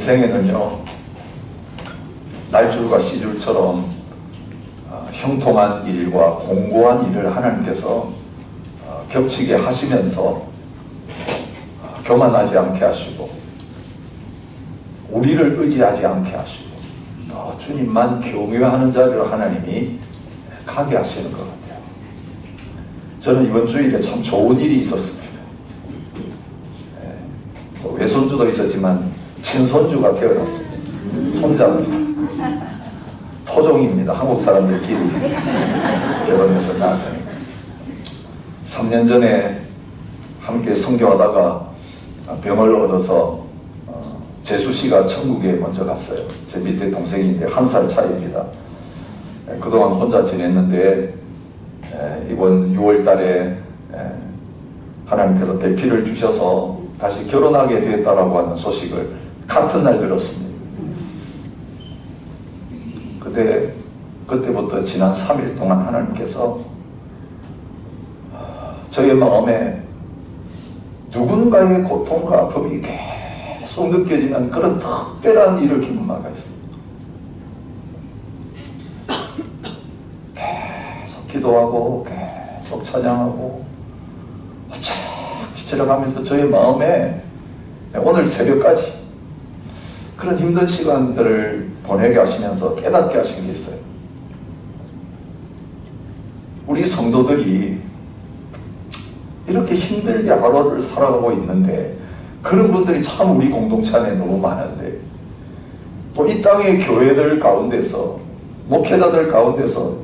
인생에는요, 날줄과 시줄처럼 형통한 일과 공고한 일을 하나님께서 겹치게 하시면서 교만하지 않게 하시고 우리를 의지하지 않게 하시고 주님만 경외하는 자리로 하나님이 가게 하시는 것 같아요. 저는 이번 주일에 참 좋은 일이 있었습니다. 외손주도 있었지만 친손주가 태어났습니다. 손자입니다. 토종입니다. 한국 사람들끼리 결혼해서 낳았으니까. 3년 전에 함께 선교하다가 병을 얻어서 재수씨가 천국에 먼저 갔어요. 제 밑에 동생인데 1살 차이입니다. 그동안 혼자 지냈는데 이번 6월 달에 하나님께서 대피를 주셔서 다시 결혼하게 되었다라고 하는 소식을 같은 날 들었습니다. 그때부터 지난 3일 동안 하나님께서 저의 마음에 누군가의 고통과 아픔이 계속 느껴지는 그런 특별한 일을 경험하고 있습니다. 계속 기도하고 계속 찬양하고 뒤처져가면서 저의 마음에 오늘 새벽까지 그런 힘든 시간들을 보내게 하시면서 깨닫게 하신 게 있어요. 우리 성도들이 이렇게 힘들게 하루를 살아가고 있는데 그런 분들이 참 우리 공동체 안에 너무 많은데 또 이 땅의 교회들 가운데서 목회자들 가운데서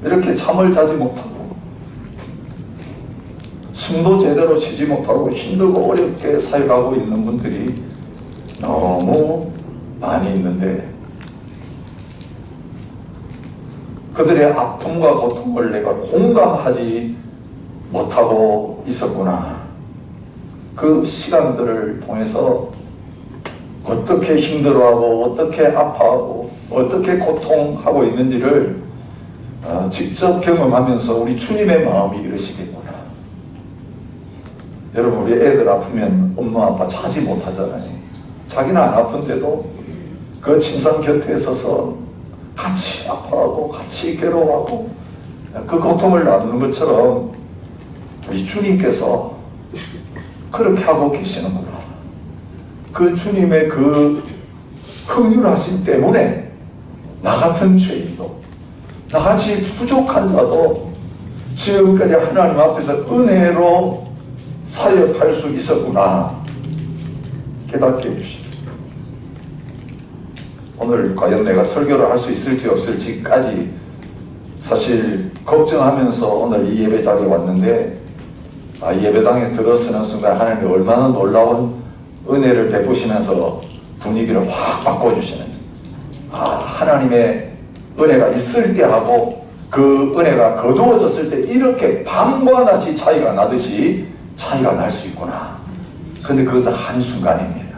이렇게 잠을 자지 못하고 숨도 제대로 쉬지 못하고 힘들고 어렵게 살아가고 있는 분들이 너무 많이 있는데 그들의 아픔과 고통을 내가 공감하지 못하고 있었구나. 그 시간들을 통해서 어떻게 힘들어하고 어떻게 아파하고 어떻게 고통하고 있는지를 직접 경험하면서 우리 주님의 마음이 이러시겠구나. 여러분, 우리 애들 아프면 엄마 아빠 자지 못하잖아요. 자기는 안 아픈데도 그 침상 곁에 서서 같이 아파하고 같이 괴로워하고 그 고통을 나누는 것처럼 우리 주님께서 그렇게 하고 계시는구나. 그 주님의 그 긍휼하심 때문에 나 같은 죄인도 나같이 부족한 자도 지금까지 하나님 앞에서 은혜로 사역할 수 있었구나 깨닫게 해주십시오. 오늘 과연 내가 설교를 할 수 있을지 없을지까지 사실 걱정하면서 오늘 이 예배장에 왔는데 예배당에 들어서는 순간 하나님이 얼마나 놀라운 은혜를 베푸시면서 분위기를 확 바꿔주시는지, 하나님의 은혜가 있을 때 하고 그 은혜가 거두어졌을 때 이렇게 밤과 낮이 차이가 나듯이 차이가 날 수 있구나. 근데 그것은 한순간입니다.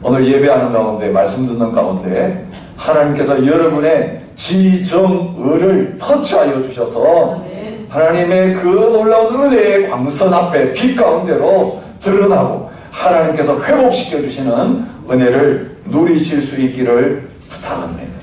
오늘 예배하는 가운데 말씀 듣는 가운데 하나님께서 여러분의 지정의를 터치하여 주셔서 하나님의 그 놀라운 은혜의 광선 앞에 빛 가운데로 드러나고 하나님께서 회복시켜 주시는 은혜를 누리실 수 있기를 부탁합니다.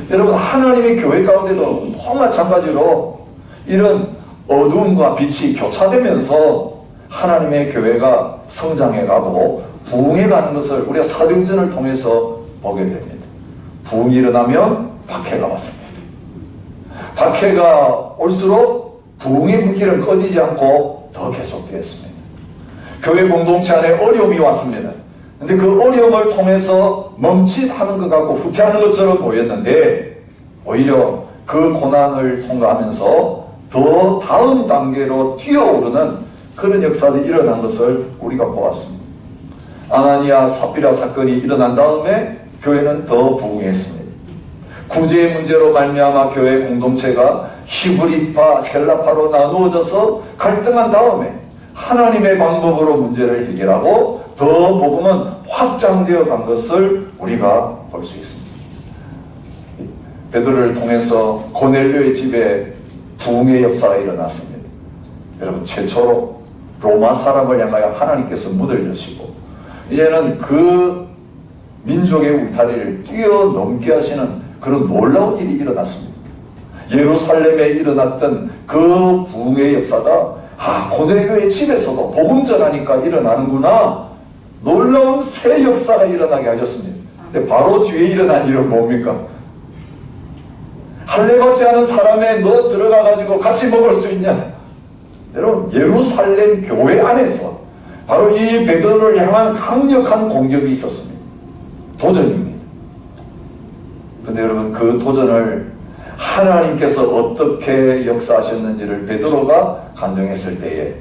여러분, 하나님의 교회 가운데도 또 마찬가지로 이런 어두움과 빛이 교차되면서 하나님의 교회가 성장해가고 부흥해가는 것을 우리가 사도행전을 통해서 보게 됩니다. 부흥이 일어나면 박해가 왔습니다. 박해가 올수록 부흥의 불길은 꺼지지 않고 더 계속되었습니다. 교회 공동체 안에 어려움이 왔습니다. 근데 그 어려움을 통해서 멈칫하는 것 같고 후퇴하는 것처럼 보였는데 오히려 그 고난을 통과하면서 더 다음 단계로 뛰어오르는 그런 역사들이 일어난 것을 우리가 보았습니다. 아나니아 삽비라 사건이 일어난 다음에 교회는 더 부흥했습니다. 구제의 문제로 말미암아 교회 공동체가 히브리파, 헬라파로 나누어져서 갈등한 다음에 하나님의 방법으로 문제를 해결하고 더 복음은 확장되어 간 것을 우리가 볼 수 있습니다. 베드로를 통해서 고넬료의 집에 부흥의 역사가 일어났습니다. 여러분, 최초로 로마 사람을 향하여 하나님께서 문을 여시고 이제는 그 민족의 울타리를 뛰어넘게 하시는 그런 놀라운 일이 일어났습니다. 예루살렘에 일어났던 그 부흥의 역사가 고넬료의 집에서도 복음 전하니까 일어나는구나, 놀라운 새 역사가 일어나게 하셨습니다. 근데 바로 뒤에 일어난 일은 뭡니까? 할례받지 않은 사람에 너 들어가가지고 같이 먹을 수 있냐? 여러분, 예루살렘 교회 안에서 바로 이 베드로를 향한 강력한 공격이 있었습니다. 도전입니다. 근데 여러분, 그 도전을 하나님께서 어떻게 역사하셨는지를 베드로가 간증했을 때에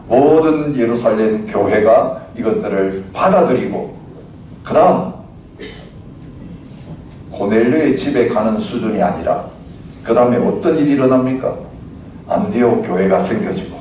모든 예루살렘 교회가 이것들을 받아들이고, 그 다음 고넬료의 집에 가는 수준이 아니라 그 다음에 어떤 일이 일어납니까? 안디옥 교회가 생겨지고,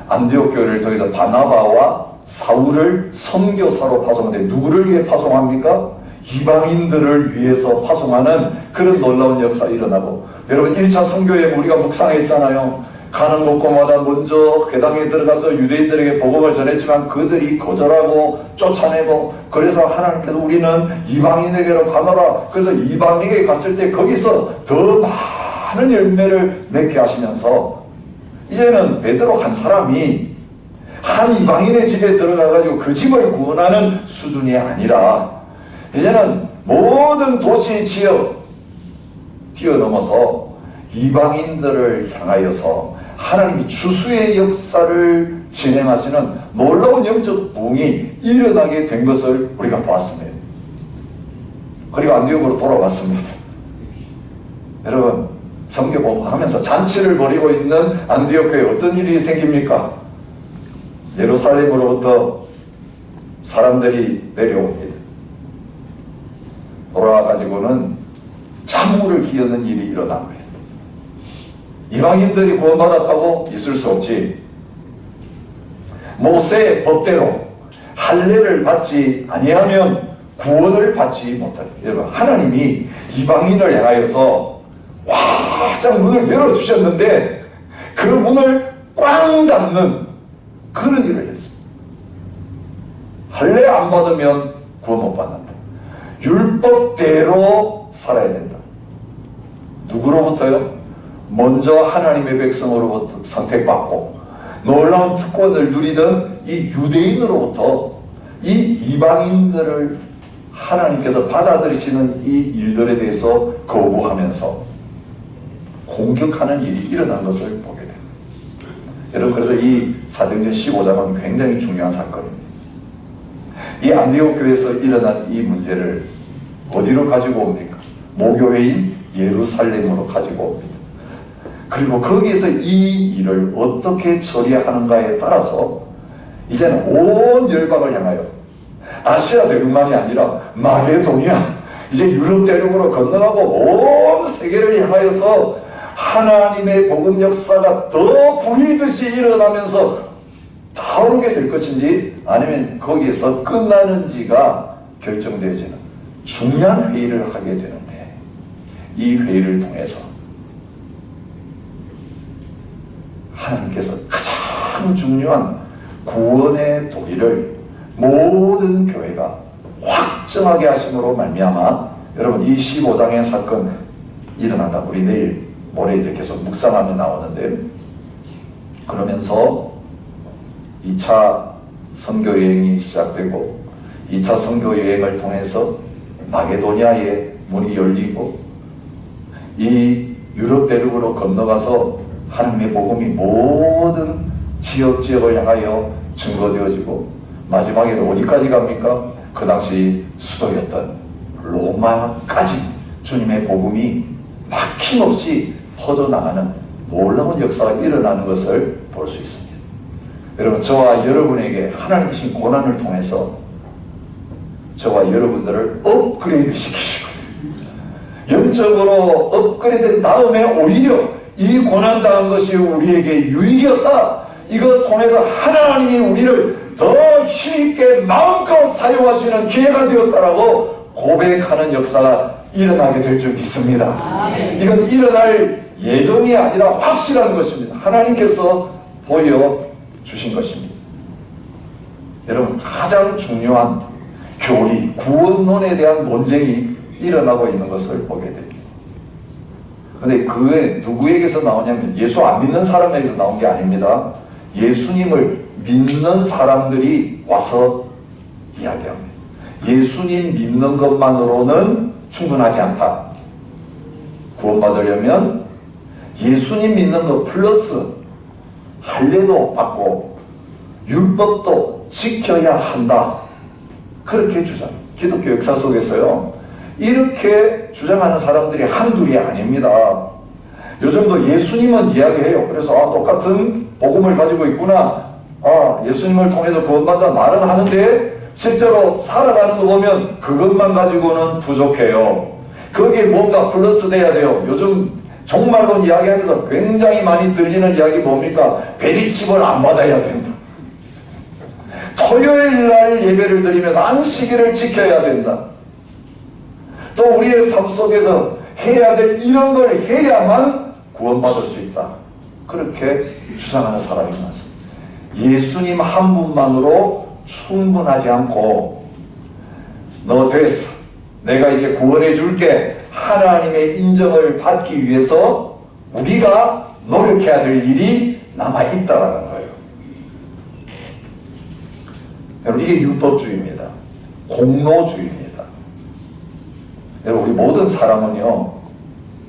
안디옥 교회를 통해서 바나바와 사울을 선교사로 파송하는데 누구를 위해 파송합니까? 이방인들을 위해서 파송하는 그런 놀라운 역사 일어나고, 여러분 1차 선교에 우리가 묵상했잖아요. 가는 곳곳마다 먼저 회당에 들어가서 유대인들에게 복음을 전했지만 그들이 거절하고 쫓아내고, 그래서 하나님께서 우리는 이방인에게로 가노라, 그래서 이방인에게 갔을 때 거기서 더 많은 열매를 맺게 하시면서, 이제는 베드로 한 사람이 한 이방인의 집에 들어가가지고 그 집을 구원하는 수준이 아니라 이제는 모든 도시 지역 뛰어넘어서 이방인들을 향하여서 하나님이 추수의 역사를 진행하시는 놀라운 영적 부흥이 일어나게 된 것을 우리가 보았습니다. 그리고 안디옥으로 돌아왔습니다. 여러분, 성경 공부하면서 잔치를 벌이고 있는 안디옥 교회에 어떤 일이 생깁니까? 예루살렘으로부터 사람들이 내려옵니다. 돌아와가지고는 찬물을 기르는 일이 일어납니다. 이방인들이 구원받았다고 있을 수 없지. 모세의 법대로 할례를 받지 아니하면 구원을 받지 못하리. 여러분, 하나님이 이방인을 향하여서 활짝 문을 열어주셨는데 그 문을 꽝 닫는 그런 일을 했습니다. 할례 안 받으면 구원 못 받는다. 율법대로 살아야 된다. 누구로부터요? 먼저 하나님의 백성으로부터 선택받고 놀라운 특권을 누리던 이 유대인으로부터 이 이방인들을 하나님께서 받아들이시는 이 일들에 대해서 거부하면서 공격하는 일이 일어난 것을 보게 됩니다. 여러분, 그래서 이 사도행전 15장은 굉장히 중요한 사건입니다. 이 안디옥 교회에서 일어난 이 문제를 어디로 가지고 옵니까? 모교회인 예루살렘으로 가지고 옵니다. 그리고 거기에서 이 일을 어떻게 처리하는가에 따라서 이제는 온 열방을 향하여, 아시아 대륙만이 아니라 마게도니아, 이제 유럽 대륙으로 건너가고 온 세계를 향하여서 하나님의 복음 역사가 더 불이듯이 일어나면서 타오르게 될 것인지 아니면 거기에서 끝나는지가 결정되어지는 중요한 회의를 하게 되는데, 이 회의를 통해서 하나님께서 가장 중요한 구원의 도리를 모든 교회가 확정하게 하심으로 말미암아, 여러분, 이 15장의 사건 일어난다. 우리 내일 모레 이제 계속 묵상하며 나오는데, 그러면서 2차 선교여행이 시작되고 2차 선교여행을 통해서 마게도니아의 문이 열리고 이 유럽 대륙으로 건너가서 하나님의 복음이 모든 지역을 향하여 증거되어지고, 마지막에는 어디까지 갑니까? 그 당시 수도였던 로마까지 주님의 복음이 막힘없이 퍼져나가는 놀라운 역사가 일어나는 것을 볼 수 있습니다. 여러분, 저와 여러분에게 하나님 주신 고난을 통해서 저와 여러분들을 업그레이드 시키시고, 영적으로 업그레이드 된 다음에 오히려 이 고난당한 것이 우리에게 유익이었다, 이것 통해서 하나님이 우리를 더 힘있게 마음껏 사용하시는 기회가 되었다라고 고백하는 역사가 일어나게 될 줄 믿습니다. 이건 일어날 예정이 아니라 확실한 것입니다. 하나님께서 보여주신 것입니다. 여러분, 가장 중요한 교리, 구원론에 대한 논쟁이 일어나고 있는 것을 보게 됩니다. 근데 그게 누구에게서 나오냐면 예수 안 믿는 사람에게서 나온 게 아닙니다. 예수님을 믿는 사람들이 와서 이야기합니다. 예수님 믿는 것만으로는 충분하지 않다. 구원받으려면 예수님 믿는 것 플러스 할례도 받고 율법도 지켜야 한다. 그렇게 주장합니다. 기독교 역사 속에서요, 이렇게 주장하는 사람들이 한둘이 아닙니다. 요즘도 예수님은 이야기해요. 그래서 똑같은 복음을 가지고 있구나, 예수님을 통해서 구원받다 말은 하는데 실제로 살아가는 거 보면 그것만 가지고는 부족해요. 거기에 뭔가 플러스 돼야 돼요. 요즘 종말론 이야기하면서 굉장히 많이 들리는 이야기 뭡니까? 베리칩을 안 받아야 된다. 토요일날 예배를 드리면서 안식일을 지켜야 된다. 또 우리의 삶 속에서 해야 될 이런 걸 해야만 구원받을 수 있다. 그렇게 주장하는 사람이 많습니다. 예수님 한 분만으로 충분하지 않고 너 됐어, 내가 이제 구원해 줄게, 하나님의 인정을 받기 위해서 우리가 노력해야 될 일이 남아있다라는 거예요. 여러분, 이게 율법주의입니다. 공로주의입니다. 여러분, 우리 모든 사람은요,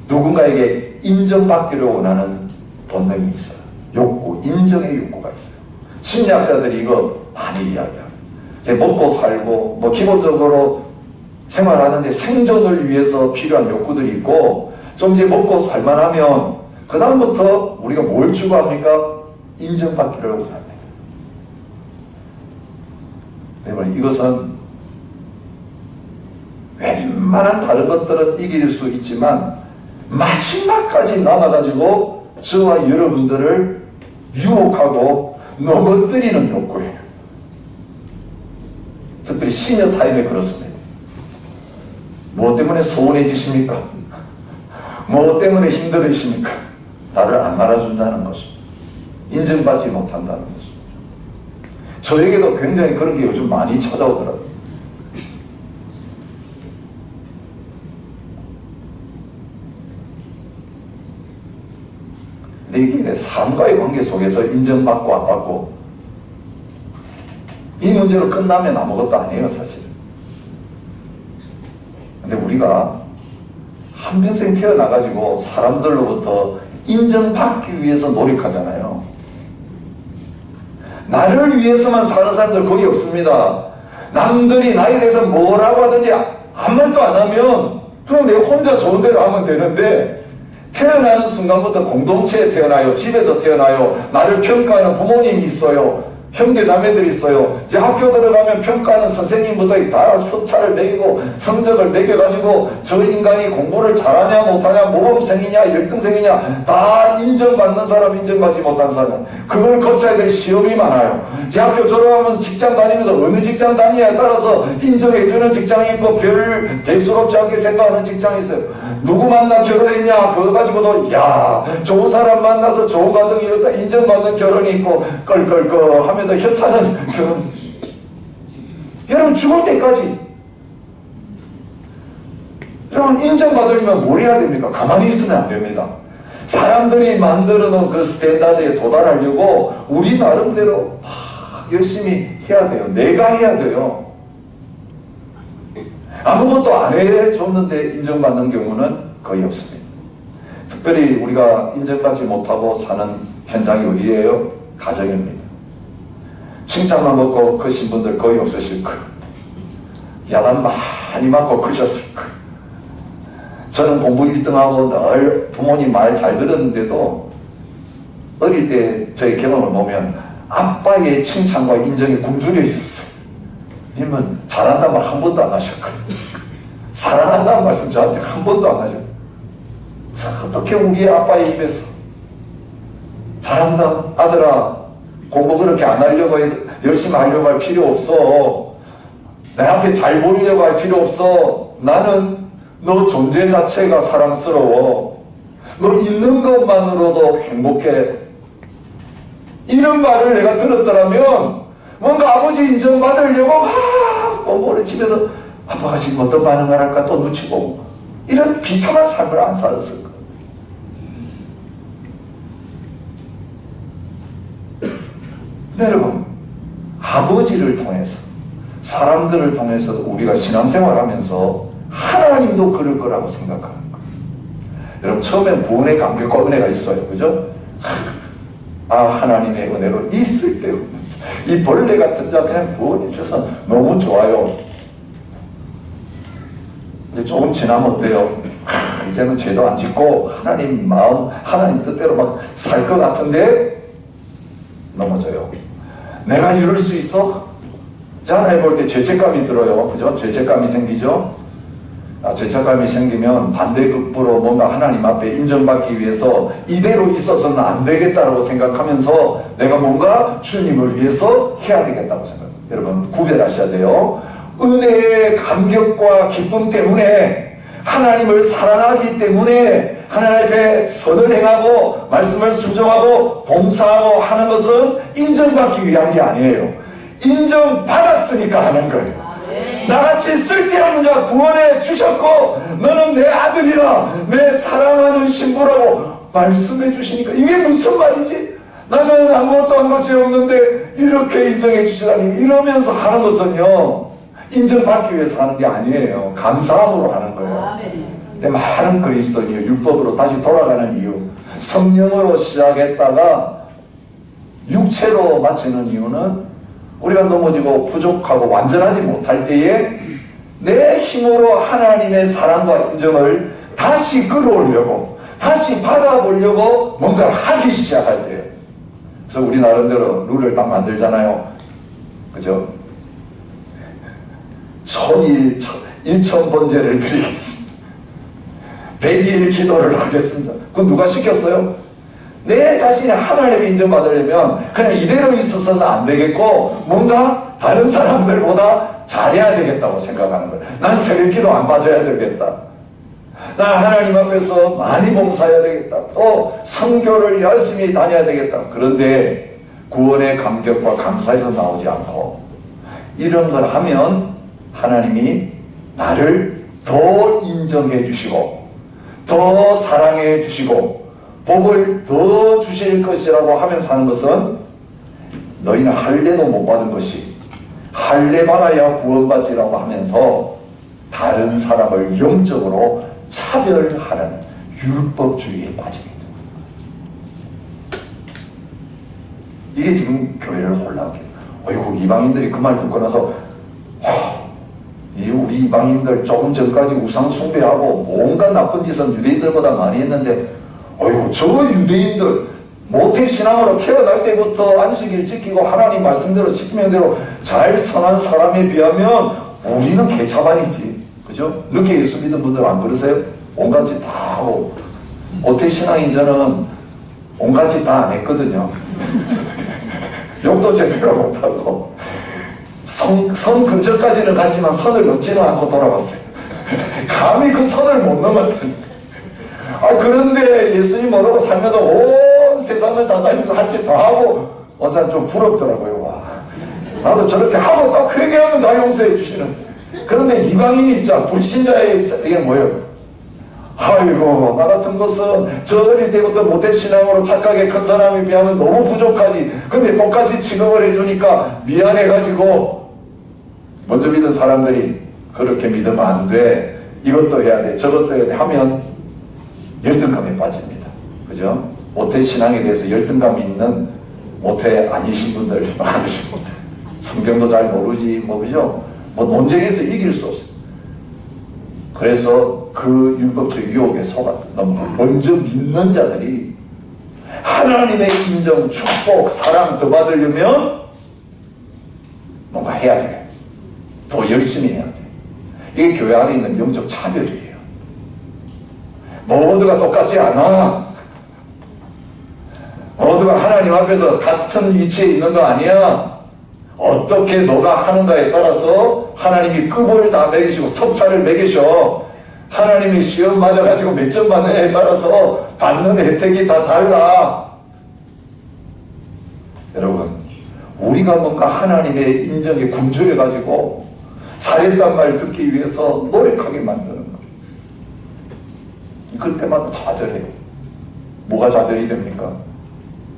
누군가에게 인정받기를 원하는 본능이 있어요. 욕구, 인정의 욕구가 있어요. 심리학자들이 이거 많이 이야기합니다. 이제 먹고 살고 기본적으로 생활하는데 생존을 위해서 필요한 욕구들이 있고, 좀 이제 먹고 살만하면 그 다음부터 우리가 뭘 추구합니까? 인정받기를 원합니다. 여러분, 이것은 웬만한 다른 것들은 이길 수 있지만 마지막까지 남아가지고 저와 여러분들을 유혹하고 넘어뜨리는 욕구예요. 특별히 시니어 타임에 그렇습니다. 무엇 때문에 서운해지십니까? 무엇 때문에 힘들으십니까? 나를 안 알아준다는 것입니다. 인정받지 못한다는 것입니다. 저에게도 굉장히 그런 게 요즘 많이 찾아오더라고요. 근데 이게 삶과의 관계 속에서 인정받고 안 받고 이 문제로 끝나면 아무것도 아니에요, 사실. 근데 우리가 한평생 태어나가지고 사람들로부터 인정받기 위해서 노력하잖아요. 나를 위해서만 사는 사람들 거의 없습니다. 남들이 나에 대해서 뭐라고 하든지 아무 말도 안 하면 그럼 내가 혼자 좋은 대로 하면 되는데, 태어나는 순간부터 공동체에 태어나요. 집에서 태어나요. 나를 평가하는 부모님이 있어요. 형제 자매들이 있어요. 이제 학교 들어가면 평가하는 선생님부터 다 석차를 매기고 성적을 매겨가지고 저 인간이 공부를 잘하냐 못하냐, 모범생이냐 열등생이냐 다 인정받는 사람, 인정받지 못한 사람, 그걸 거쳐야 될 시험이 많아요. 이제 학교 졸업하면 직장 다니면서 어느 직장 다니냐에 따라서 인정해주는 직장이 있고 별 대수롭지 않게 생각하는 직장이 있어요. 누구 만나 결혼했냐 그거 가지고도 야 좋은 사람 만나서 좋은 가정이 이렇다 인정받는 결혼이 있고 껄껄껄 하면서 협찬은 결혼. 여러분, 죽을 때까지 여러분 인정받으려면 뭘 해야 됩니까? 가만히 있으면 안 됩니다. 사람들이 만들어 놓은 그 스탠다드에 도달하려고 우리 나름대로 막 열심히 해야 돼요. 내가 해야 돼요. 아무것도 안 해줬는데 인정받는 경우는 거의 없습니다. 특별히 우리가 인정받지 못하고 사는 현장이 어디예요? 가정입니다. 칭찬만 먹고 크신 분들 거의 없으실 거예요. 야단 많이 맞고 크셨을 거예요. 저는 공부 1등하고 늘 부모님 말 잘 들었는데도 어릴 때 저의 경험을 보면 아빠의 칭찬과 인정이 굶주려 있었어요. 님은 잘한다는 말 한 번도 안 하셨거든요. 사랑한다는 말씀 저한테 한 번도 안 하셨어요. 어떻게 우리의 아빠의 입에서 잘한다 아들아, 공부 그렇게 안 하려고 해도 열심히 하려고 할 필요 없어. 내 앞에 잘 보이려고 할 필요 없어. 나는 너 존재 자체가 사랑스러워. 너 있는 것만으로도 행복해. 이런 말을 내가 들었더라면 뭔가 아버지 인정받으려고 막 오래 집에서 아빠가 지금 어떤 반응을 할까 또 눈치 보고 이런 비참한 삶을 안 살았을 거예요. 근데 여러분, 아버지를 통해서 사람들을 통해서 우리가 신앙생활하면서 하나님도 그럴 거라고 생각하는 거예요. 여러분, 처음엔 구원의 감격과 은혜가 있어요. 그죠? 아, 하나님의 은혜로 있을 때 이 벌레 같은 자 그냥 구원해 주셔서 너무 좋아요. 근데 조금 지나면 어때요? 이제는 죄도 안 짓고 하나님 마음, 하나님 뜻대로 막 살 것 같은데 넘어져요. 내가 이럴 수 있어? 자, 해볼 때 죄책감이 들어요. 그죠? 죄책감이 생기죠? 죄책감이 생기면 반대급부로 뭔가 하나님 앞에 인정받기 위해서 이대로 있어서는 안 되겠다고 생각하면서 내가 뭔가 주님을 위해서 해야 되겠다고 생각합니다. 여러분, 구별하셔야 돼요. 은혜의 감격과 기쁨 때문에 하나님을 사랑하기 때문에 하나님 앞에 선을 행하고 말씀을 순종하고 봉사하고 하는 것은 인정받기 위한 게 아니에요. 인정받았으니까 하는 거예요. 나같이 쓸데없는 자 구원해 주셨고 너는 내 아들이라 내 사랑하는 신부라고 말씀해 주시니까 이게 무슨 말이지? 나는 아무것도 한 것이 없는데 이렇게 인정해 주시다니 이러면서 하는 것은요 인정받기 위해서 하는 게 아니에요. 감사함으로 하는 거예요. 근데 많은 그리스도인이 율법으로 다시 돌아가는 이유, 성령으로 시작했다가 육체로 마치는 이유는 우리가 넘어지고 부족하고 완전하지 못할 때에 내 힘으로 하나님의 사랑과 인정을 다시 끌어오려고 다시 받아보려고 뭔가를 하기 시작할 때예요. 그래서 우리 나름대로 룰을 딱 만들잖아요. 그죠? 1000번제를 드리겠습니다. 100일 기도를 하겠습니다. 그건 누가 시켰어요? 내 자신이 하나님의 인정받으려면 그냥 이대로 있어서는 안 되겠고 뭔가 다른 사람들보다 잘해야 되겠다고 생각하는 거예요. 난 새벽기도 안 빠져야 되겠다. 난 하나님 앞에서 많이 봉사해야 되겠다. 또 선교를 열심히 다녀야 되겠다. 그런데 구원의 감격과 감사에서 나오지 않고 이런 걸 하면 하나님이 나를 더 인정해 주시고 더 사랑해 주시고 복을 더 주실 것이라고 하면서 하는 것은 너희는 할례도 못 받은 것이 할례 받아야 구원받지라고 하면서 다른 사람을 영적으로 차별하는 율법주의에 빠집니다. 이게 지금 교회를 혼란하게 해요. 어이구, 이방인들이 그 말 듣고 나서 우리 이방인들 조금 전까지 우상 숭배하고 뭔가 나쁜 짓은 유대인들보다 많이 했는데 어이구, 저 유대인들 모태신앙으로 태어날 때부터 안식일 지키고 하나님 말씀대로 지키는 대로 잘 선한 사람에 비하면 우리는 개차반이지. 그죠? 늦게 예수 믿은 분들 안 그러세요? 온갖 짓 다 하고 모태신앙인 저는 온갖 짓 다 안 했거든요. 욕도 제대로 못하고 선 근처까지는 갔지만 선을 넘지는 않고 돌아왔어요. 감히 그 선을 못 넘었다니. 그런데 예수님 모르고 살면서 온 세상을 다 다니면서 할 짓 다 하고 어서 좀 부럽더라고요. 와, 나도 저렇게 하고 딱 회개하면 다 용서해 주시는. 그런데 이방인 입장, 불신자의 입장, 이게 뭐예요? 아이고, 나 같은 것은 저 어릴 때부터 모태신앙으로 착하게 큰 사람에 비하면 너무 부족하지. 근데 똑같이 취급을 해주니까 미안해가지고 먼저 믿은 사람들이 그렇게 믿으면 안 돼. 이것도 해야 돼. 저것도 해야 돼. 하면 열등감에 빠집니다. 그죠? 모태신앙에 대해서 열등감이 있는 모태 아니신 분들 많으시고 성경도 잘 모르지 뭐 그죠? 뭐 논쟁에서 이길 수 없어요. 그래서 그 율법적 유혹에 속아 먼저 믿는 자들이 하나님의 인정, 축복, 사랑 더 받으려면 뭔가 해야 돼요. 더 열심히 해야 돼요. 이게 교회 안에 있는 영적 차별이에요. 모두가 똑같지 않아. 모두가 하나님 앞에서 같은 위치에 있는 거 아니야. 어떻게 너가 하는가에 따라서 하나님이 급을 다 매기시고 석차를 매기셔. 하나님이 시험 맞아가지고 몇 점 받느냐에 따라서 받는 혜택이 다 달라. 여러분, 우리가 뭔가 하나님의 인정에 굶주려가지고 잘했단 말 듣기 위해서 노력하게 만드는 거예요. 그때마다 좌절해요. 뭐가 좌절이 됩니까?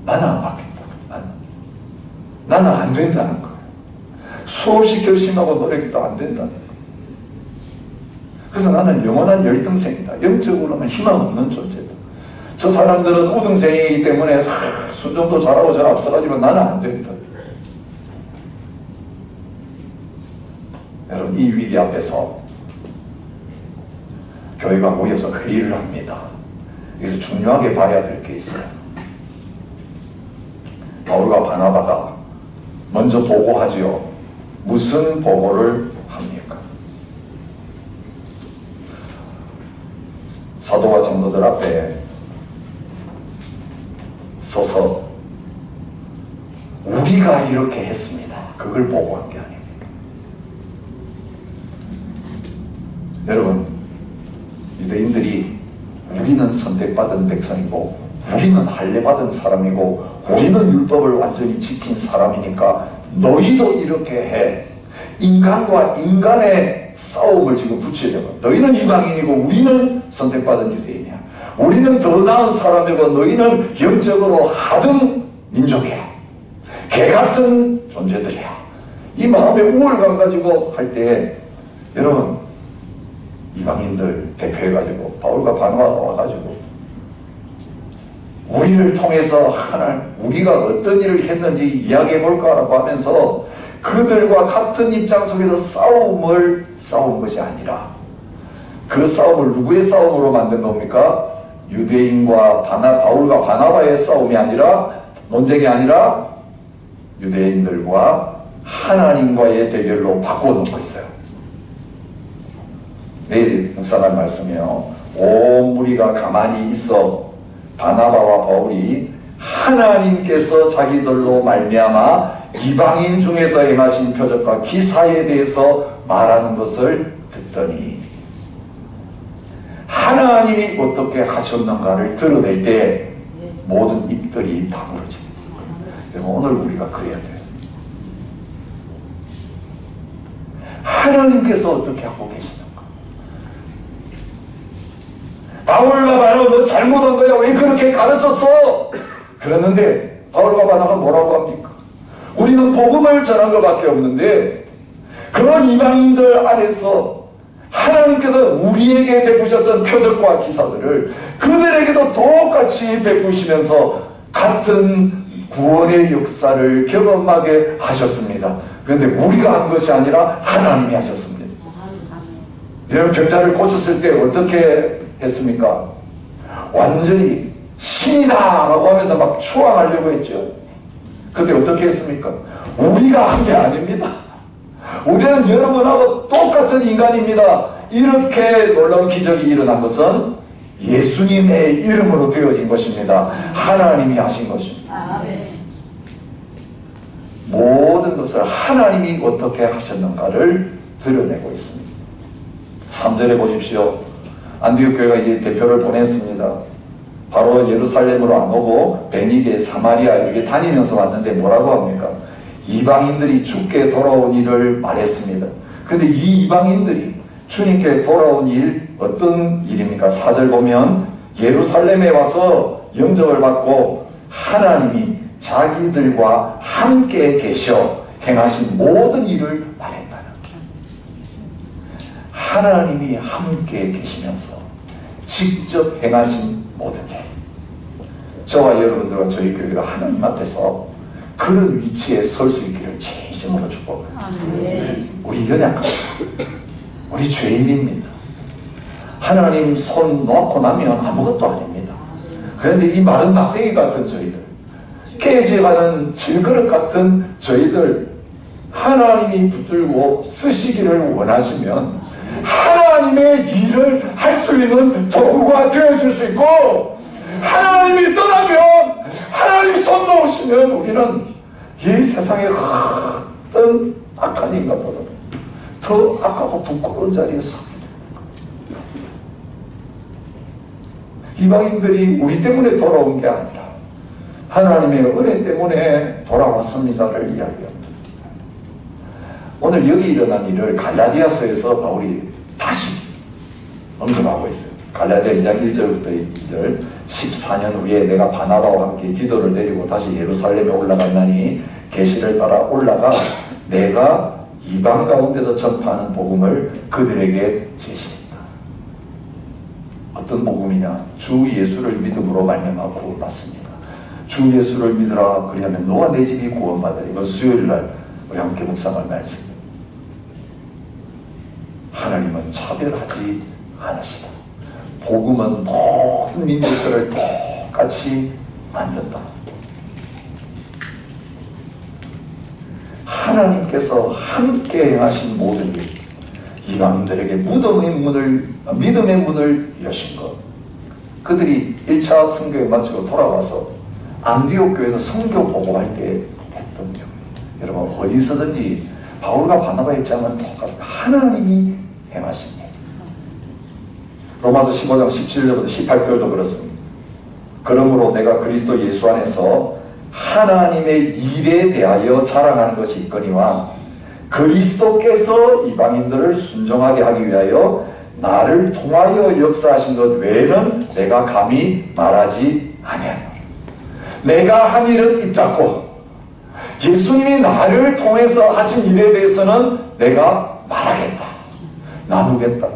나는 안 바뀐다. 나는 안 된다는 거예요. 수없이 결심하고 노력해도 안 된다는 거예요. 그래서 나는 영원한 열등생이다. 영적으로는 희망 없는 존재다. 저 사람들은 우등생이기 때문에 순종도 잘하고 잘 앞서가지만 나는 안 된다. 여러분, 이 위기 앞에서 교회가 모여서 회의를 합니다. 여기서 중요하게 봐야 될 게 있어요. 바울과 바나바가 먼저 보고하지요. 무슨 보고를 합니까? 사도와 장로들 앞에 서서 우리가 이렇게 했습니다. 그걸 보고한 게 아닙니다. 여러분, 유대인들이 우리는 선택받은 백성이고 우리는 할례받은 사람이고 우리는 율법을 완전히 지킨 사람이니까 너희도 이렇게 해. 인간과 인간의 싸움을 지금 붙이려고. 너희는 이방인이고 우리는 선택받은 유대인이야. 우리는 더 나은 사람이고 너희는 영적으로 하등 민족이야. 개같은 존재들이야. 이 마음의 우월감 가지고 할 때 여러분, 이방인들 대표해가지고 바울과 바나바가 와가지고 우리를 통해서 하나님, 우리가 어떤 일을 했는지 이야기해볼까라고 하면서 그들과 같은 입장 속에서 싸운 것이 아니라 그 싸움을 누구의 싸움으로 만든 겁니까? 유대인과 바울과 바나바의 싸움이 아니라, 논쟁이 아니라 유대인들과 하나님과의 대결로 바꿔놓고 있어요. 내일 묵상할 말씀이요. 온 무리가 가만히 있어 바나바와 바울이 하나님께서 자기들로 말미암아 이방인 중에서 행하신 표적과 기사에 대해서 말하는 것을 듣더니 하나님이 어떻게 하셨는가를 드러낼 때 모든 입들이 다물어집니다. 오늘 우리가 그래야 돼요. 하나님께서 어떻게 하고 계시는가? 바울과 바나바 너 잘못한 거야. 왜 그렇게 가르쳤어? 그랬는데 바울과 바나바가 뭐라고 합니까? 우리는 복음을 전한 것밖에 없는데 그런 이방인들 안에서 하나님께서 우리에게 베푸셨던 표적과 기사들을 그들에게도 똑같이 베푸시면서 같은 구원의 역사를 경험하게 하셨습니다. 그런데 우리가 한 것이 아니라 하나님이 하셨습니다. 여러분, 병자를 고쳤을 때 어떻게 했습니까? 완전히 신이다 라고 하면서 막 추앙하려고 했죠. 그때 어떻게 했습니까? 우리가 한 게 아닙니다. 우리는 여러분하고 똑같은 인간입니다. 이렇게 놀라운 기적이 일어난 것은 예수님의 이름으로 되어진 것입니다. 하나님이 하신 것입니다. 모든 것을 하나님이 어떻게 하셨는가를 드러내고 있습니다. 3절에 보십시오. 안디옥 교회가 이제 대표를 보냈습니다. 바로 예루살렘으로 안 오고 베니게, 사마리아 이렇게 다니면서 왔는데 뭐라고 합니까? 이방인들이 주께 돌아온 일을 말했습니다. 근데 이 이방인들이 주님께 돌아온 일 어떤 일입니까? 4절 보면 예루살렘에 와서 영접을 받고 하나님이 자기들과 함께 계셔 행하신 모든 일을 말했다는 거예요. 하나님이 함께 계시면서 직접 행하신 모든 일. 저와 여러분들과 저희 교회가 하나님 앞에서 그런 위치에 설 수 있기를 진심으로 축복합니다. 우리 연약합니다. 우리 죄인입니다. 하나님 손 놓고 나면 아무것도 아닙니다. 그런데 이 마른 막대기 같은 저희들, 깨져가는 질그릇 같은 저희들, 하나님이 붙들고 쓰시기를 원하시면 하나님의 일을 할 수 있는 도구가 되어줄 수 있고, 하나님이 떠나면, 하나님 손 놓으시면 우리는 이 세상의 어떤 악한 인간보다 더 악하고 부끄러운 자리에 서게 됩니다. 이방인들이 우리 때문에 돌아온 게 아니라 하나님의 은혜 때문에 돌아왔습니다를 이야기합니다. 오늘 여기 일어난 일을 갈라디아서에서 바울이 다시 언급하고 있어요. 갈라디아 2장 1절부터 2절 14년 후에 내가 바나바와 함께 디도를 데리고 다시 예루살렘에 올라갔나니 계시를 따라 올라가 내가 이방 가운데서 전파하는 복음을 그들에게 제시했다. 어떤 복음이냐? 주 예수를 믿음으로 말미암아 구원받습니다. 주 예수를 믿으라 그리하면 너와 내 집이 구원받으리. 이건 수요일날 우리 함께 묵상할 말씀. 하나님은 차별하지 않으시다. 복음은 모든 민족들을 똑같이 만든다. 하나님께서 함께 행하신 모든 일, 이방인들에게 믿음의 문을 여신 것. 그들이 1차 선교에 마치고 돌아와서 안디옥 교회에서 선교 보고할 때 했던 일. 여러분 어디서든지 바울과 바나바의 입장은 똑같습니다. 하나님이 행하신 일. 로마서 15장 17절부터 18절도 그렇습니다. 그러므로 내가 그리스도 예수 안에서 하나님의 일에 대하여 자랑하는 것이 있거니와 그리스도께서 이방인들을 순종하게 하기 위하여 나를 통하여 역사하신 것 외에는 내가 감히 말하지 아니하노라. 내가 한 일은 입닫고 예수님이 나를 통해서 하신 일에 대해서는 내가 말하겠다. 나누겠다.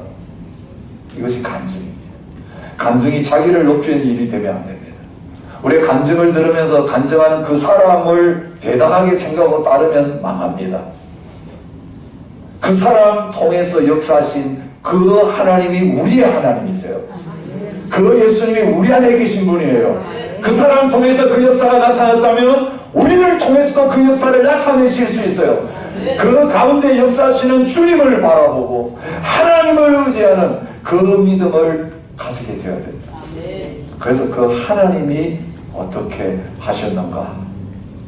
이것이 간증입니다. 간증이 자기를 높이는 일이 되면 안 됩니다. 우리의 간증을 들으면서 간증하는 그 사람을 대단하게 생각하고 따르면 망합니다. 그 사람 통해서 역사하신 그 하나님이 우리의 하나님이세요. 그 예수님이 우리 안에 계신 분이에요. 그 사람 통해서 그 역사가 나타났다면 우리를 통해서도 그 역사를 나타내실 수 있어요. 그 가운데 역사하시는 주님을 바라보고 하나님을 의지하는 그 믿음을 가지게 되어야 됩니다. 그래서 그 하나님이 어떻게 하셨는가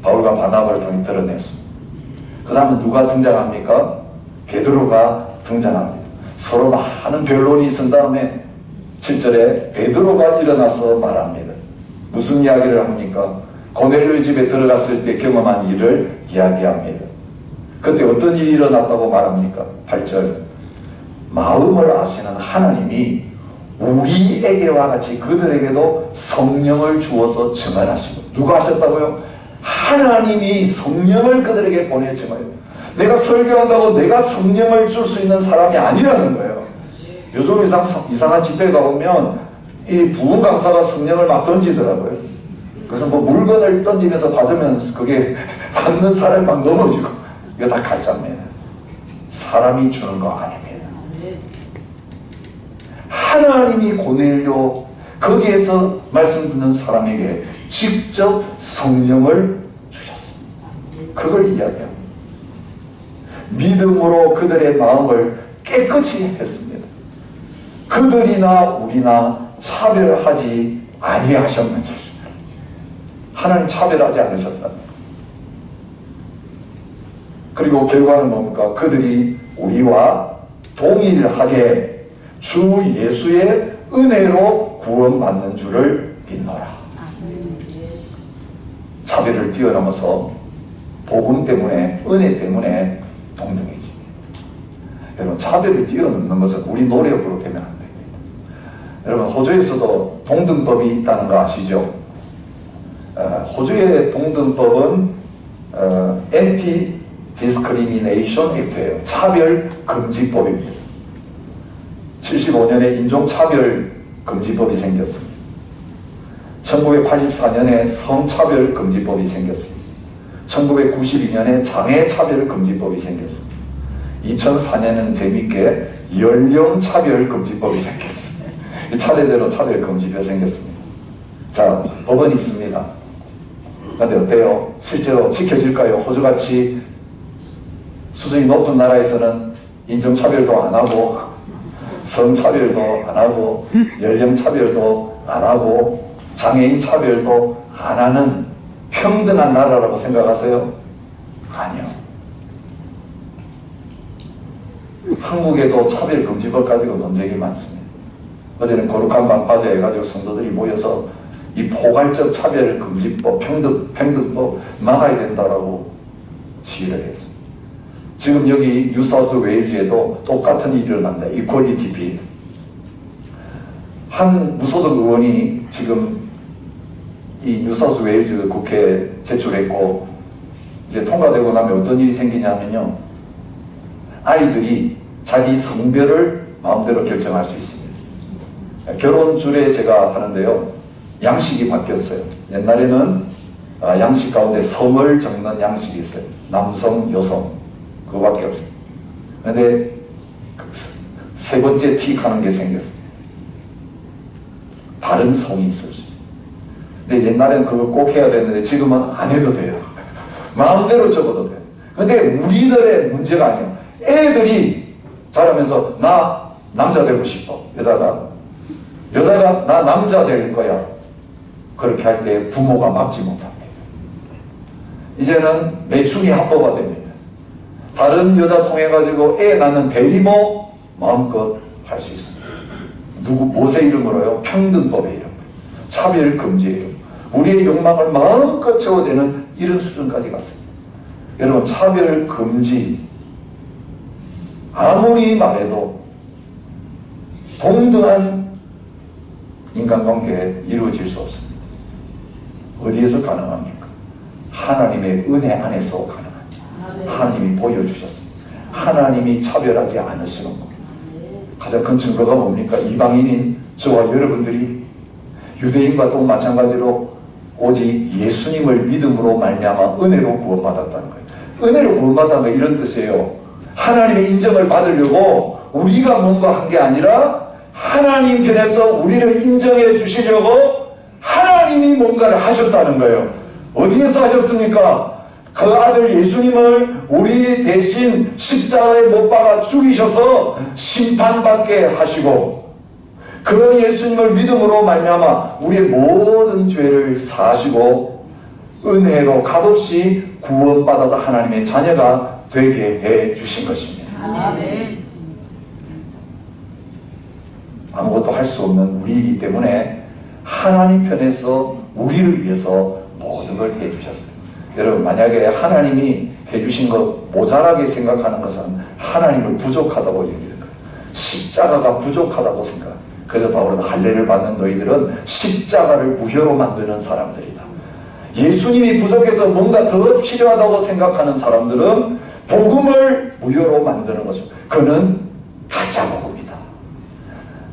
바울과 바나바를 통해 드러냈습니다. 그 다음에 누가 등장합니까? 베드로가 등장합니다. 서로 많은 변론이 있은 다음에 7절에 베드로가 일어나서 말합니다. 무슨 이야기를 합니까? 고넬료 집에 들어갔을 때 경험한 일을 이야기합니다. 그때 어떤 일이 일어났다고 말합니까? 8절 마음을 아시는 하나님이 우리에게와 같이 그들에게도 성령을 주어서 증언하시고. 누가 하셨다고요? 하나님이 성령을 그들에게 보내 증언해요. 내가 설교한다고 내가 성령을 줄 수 있는 사람이 아니라는 거예요. 요즘 이상한 집회에 가보면 이 부흥 강사가 성령을 막 던지더라고요. 그래서 뭐 물건을 던지면서 받으면 그게 받는 사람이 막 넘어지고. 이거 다 가짜입니다. 사람이 주는 거 아닙니다. 하나님이 고넬료 거기에서 말씀 듣는 사람에게 직접 성령을 주셨습니다. 그걸 이야기합니다. 믿음으로 그들의 마음을 깨끗이 했습니다. 그들이나 우리나 차별하지 아니하셨는지. 하나님 차별하지 않으셨다. 그리고 결과는 뭡니까? 그들이 우리와 동일하게 주 예수의 은혜로 구원받는 줄을 믿노라. 차별을 뛰어넘어서 복음 때문에, 은혜 때문에 동등해집니다. 여러분, 차별을 뛰어넘는 것은 우리 노력으로 되면 안 됩니다. 여러분, 호주에서도 동등법이 있다는 거 아시죠? 호주의 동등법은 Anti-Discrimination Act예요. 차별금지법입니다. 75년에 인종차별금지법이 생겼습니다. 1984년에 성차별금지법이 생겼습니다. 1992년에 장애차별금지법이 생겼습니다. 2004년에는 재밌게 연령차별금지법이 생겼습니다. 차례대로 차별금지법이 생겼습니다. 자, 법은 있습니다. 그런데 어때요? 실제로 지켜질까요? 호주같이 수준이 높은 나라에서는 인종차별도 안 하고 성차별도 안 하고 연령차별도 안 하고 장애인 차별도 안 하는 평등한 나라라고 생각하세요? 아니요. 한국에도 차별금지법 가지고 논쟁이 많습니다. 어제는 거룩한 방파제 해가지고 성도들이 모여서 이 포괄적 차별금지법, 평등법 막아야 된다라고 시위를 했어요. 지금 여기 뉴사우스 웨일즈에도 똑같은 일이 일어납니다. 이퀄리티 빌. 한 무소속 의원이 지금 이 뉴사우스 웨일즈 국회에 제출했고, 이제 통과되고 나면 어떤 일이 생기냐면요, 아이들이 자기 성별을 마음대로 결정할 수 있습니다. 결혼주례 제가 하는데요, 양식이 바뀌었어요. 옛날에는 양식 가운데 성을 적는 양식이 있어요. 남성, 여성, 그거밖에 없어요. 근데 세 번째 틱 하는 게 생겼어요. 다른 성이 있었어요. 근데 옛날에는 그거 꼭 해야 되는데 지금은 안 해도 돼요. 마음대로 적어도 돼요. 근데 우리들의 문제가 아니에요. 애들이 자라면서 나 남자 되고 싶어. 여자가 나 남자 될 거야. 그렇게 할 때 부모가 막지 못합니다. 이제는 매춘이 합법화됩니다. 다른 여자 통해 가지고 애 낳는 대리모 마음껏 할 수 있습니다. 무엇의 이름으로요? 평등법의 이름, 차별금지의 이름, 우리의 욕망을 마음껏 채워대는 이런 수준까지 갔습니다. 여러분, 차별금지 아무리 말해도 동등한 인간관계에 이루어질 수 없습니다. 어디에서 가능합니까? 하나님의 은혜 안에서 가능합니다. 하나님이 보여주셨습니다. 하나님이 차별하지 않으시는 겁니다. 가장 큰 증거가 뭡니까? 이방인인 저와 여러분들이 유대인과도 마찬가지로 오직 예수님을 믿음으로 말미암아 은혜로 구원받았다는 거예요. 은혜로 구원받았다는 거 이런 뜻이에요. 하나님의 인정을 받으려고 우리가 뭔가 한 게 아니라 하나님 편에서 우리를 인정해 주시려고 하나님이 뭔가를 하셨다는 거예요. 어디에서 하셨습니까? 그 아들 예수님을 우리 대신 십자가에 못 박아 죽이셔서 심판받게 하시고, 그 예수님을 믿음으로 말미암아 우리의 모든 죄를 사하시고 은혜로 값없이 구원받아서 하나님의 자녀가 되게 해 주신 것입니다. 아멘. 아무것도 할 수 없는 우리이기 때문에 하나님 편에서 우리를 위해서 모든 걸 해주셨어요. 여러분, 만약에 하나님이 해주신 것 모자라게 생각하는 것은 하나님을 부족하다고 얘기하는 거예요. 십자가가 부족하다고 생각합니다. 그래서 바울은 할례를 받는 너희들은 십자가를 무효로 만드는 사람들이다. 예수님이 부족해서 뭔가 더 필요하다고 생각하는 사람들은 복음을 무효로 만드는 거죠. 그는 가짜 복음이다.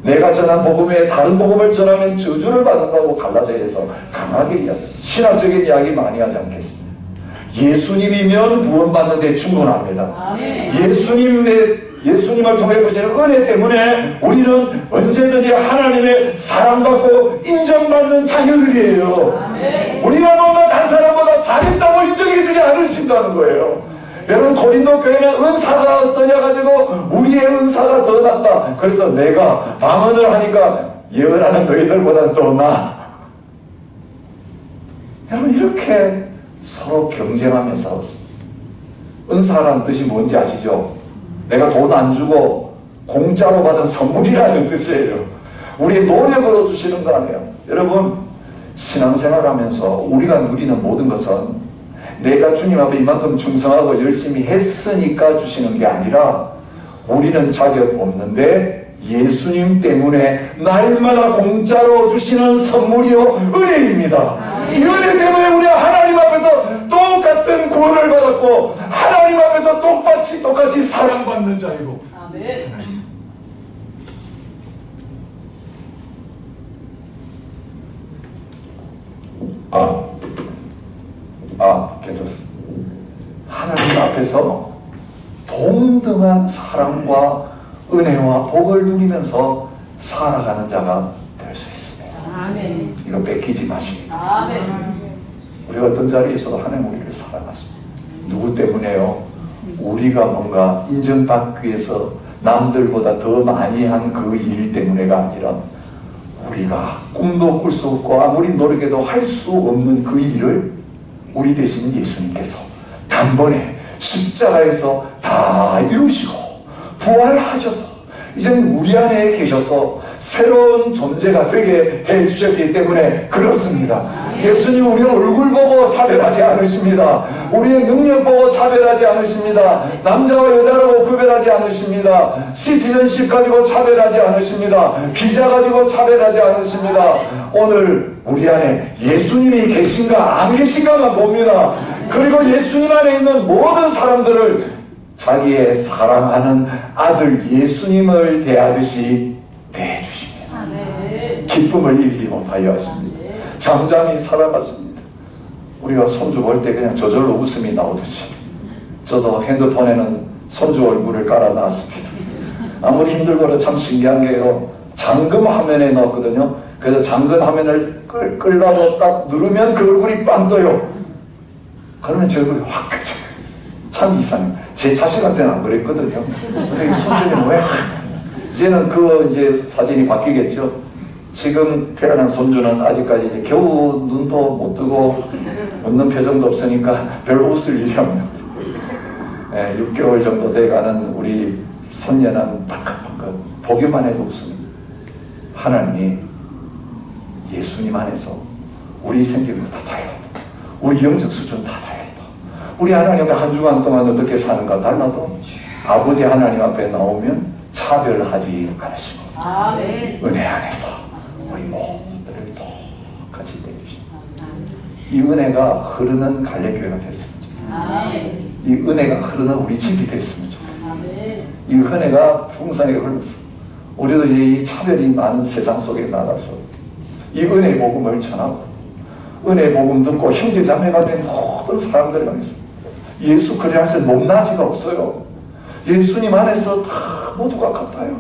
내가 전한 복음 외에 다른 복음을 전하면 저주를 받는다고 갈라디아에서 강하게 이야기합니다. 신학적인 이야기 많이 하지 않겠습니다. 예수님이면 구원받는 데 충분합니다. 예수님을 통해 보시는 은혜 때문에 우리는 언제든지 하나님의 사랑받고 인정받는 자녀들이에요. 우리가 뭔가 다른 사람보다 잘했다고 인정해 주지 않으신다는 거예요. 여러분, 고린도 교회는 은사가 어떠냐 가지고 우리의 은사가 더 낫다. 그래서 내가 방언을 하니까 예언하는 너희들보다 더 나아. 여러분, 이렇게 서로 경쟁하며 싸웠습니다. 은사라는 뜻이 뭔지 아시죠? 내가 돈 안 주고 공짜로 받은 선물이라는 뜻이에요. 우리의 노력으로 주시는 거 아니에요. 여러분, 신앙생활 하면서 우리가 누리는 모든 것은 내가 주님 앞에 이만큼 충성하고 열심히 했으니까 주시는 게 아니라 우리는 자격 없는데 예수님 때문에 날마다 공짜로 주시는 선물이요 은혜입니다. 이 은혜 때문에 우리가 하나님 앞에서 똑같은 구원을 받았고 하나님 앞에서 똑같이 사랑받는 자이고. 아멘. 괜찮습니다. 하나님 앞에서 동등한 사랑과 은혜와 복을 누리면서 살아가는 자가 될 수 있습니다. 아멘. 이거 뺏기지 마십니다. 아멘. 우리가 어떤 자리에 있어도 하나님 우리를 사랑하십니다. 누구 때문에요? 우리가 뭔가 인정받기 위해서 남들보다 더 많이 한 그 일 때문에가 아니라 우리가 꿈도 꿀 수 없고 아무리 노력해도 할 수 없는 그 일을 우리 대신 예수님께서 단번에 십자가에서 다 이루시고 부활하셔서 이제는 우리 안에 계셔서 새로운 존재가 되게 해주셨기 때문에 그렇습니다. 예수님 우리의 얼굴 보고 차별하지 않으십니다. 우리의 능력 보고 차별하지 않으십니다. 남자와 여자라고 구별하지 않으십니다. 시티즌십 가지고 차별하지 않으십니다. 비자 가지고 차별하지 않으십니다. 오늘 우리 안에 예수님이 계신가 안 계신가만 봅니다. 그리고 예수님 안에 있는 모든 사람들을 자기의 사랑하는 아들 예수님을 대하듯이 대해주십니다. 기쁨을 잃지 못하여 하십니다. 잠잠히 살아갔습니다. 우리가 손주 볼 때 그냥 저절로 웃음이 나오듯이 저도 핸드폰에는 손주 얼굴을 깔아놨습니다. 아무리 힘들고도 참 신기한 게요, 잠금 화면에 넣었거든요. 그래서 잠금 화면을 끌라고 딱 누르면 그 얼굴이 빵 떠요. 그러면 저 얼굴이 확 펴져요. 참 이상해요. 제 자식한테는 안 그랬거든요. 근데 손주는 왜? 이제는 이제 사진이 바뀌겠죠. 지금 태어난 손주는 아직까지 이제 겨우 눈도 못 뜨고 웃는 표정도 없으니까 별 웃을 일이 없는 6개월 정도 돼가는 우리 손녀는 반긋반긋 보기만 해도 웃습니다. 하나님이 예수님 안에서 우리 생긴 거 다 달라도, 우리 영적 수준 다 달라도, 우리 하나님의 한 주간 동안 어떻게 사는가 달라도 아버지 하나님 앞에 나오면 차별하지 않으시고 은혜 안에서 우리 모두를 똑같이 대주십니다. 이 은혜가 흐르는 갈래교회가 됐으면 좋겠습니다. 이 은혜가 흐르는 우리 집이 됐으면 좋겠습니다. 이 은혜가 풍성하게 흘렀어. 우리도 이 차별이 많은 세상 속에 나가서 이 은혜 복음을 전하고 은혜 복음 듣고 형제 자매가 된 모든 사람들 향해서 예수 그리 안에서 높낮이가 없어요. 예수님 안에서 다 모두가 같아요.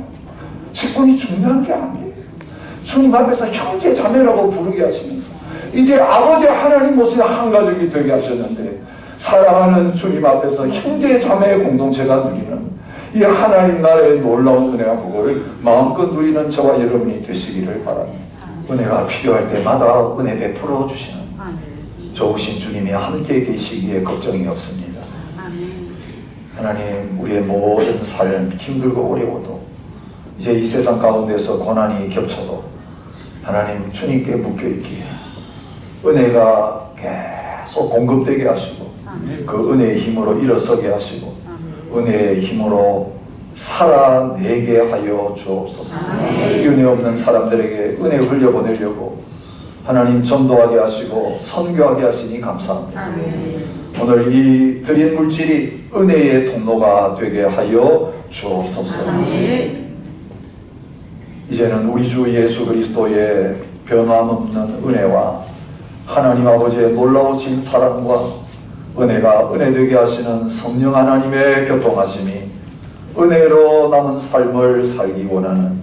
직분이 중요한 게 아니에요. 주님 앞에서 형제 자매라고 부르게 하시면서 이제 아버지 하나님 모습의 한 가족이 되게 하셨는데, 사랑하는 주님 앞에서 형제 자매의 공동체가 누리는 이 하나님 나라의 놀라운 은혜와 복을 마음껏 누리는 저와 여러분이 되시기를 바랍니다. 은혜가 필요할 때마다 은혜 베풀어 주시는 좋으신 주님이 함께 계시기에 걱정이 없습니다. 하나님, 우리의 모든 삶 힘들고 어려워도 이제 이 세상 가운데서 고난이 겹쳐도 하나님 주님께 묶여있기에 은혜가 계속 공급되게 하시고 그 은혜의 힘으로 일어서게 하시고 은혜의 힘으로 살아내게 하여 주옵소서. 은혜 없는 사람들에게 은혜 흘려보내려고 하나님 전도하게 하시고 선교하게 하시니 감사합니다. 오늘 이 드린 물질이 은혜의 통로가 되게 하여 주옵소서. 이제는 우리 주 예수 그리스도의 변함없는 은혜와 하나님 아버지의 놀라우신 사랑과 은혜가 은혜되게 하시는 성령 하나님의 교통하심이 은혜로 남은 삶을 살기 원하는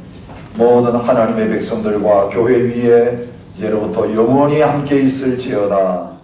모든 하나님의 백성들과 교회 위에 이제로부터 영원히 함께 있을지어다.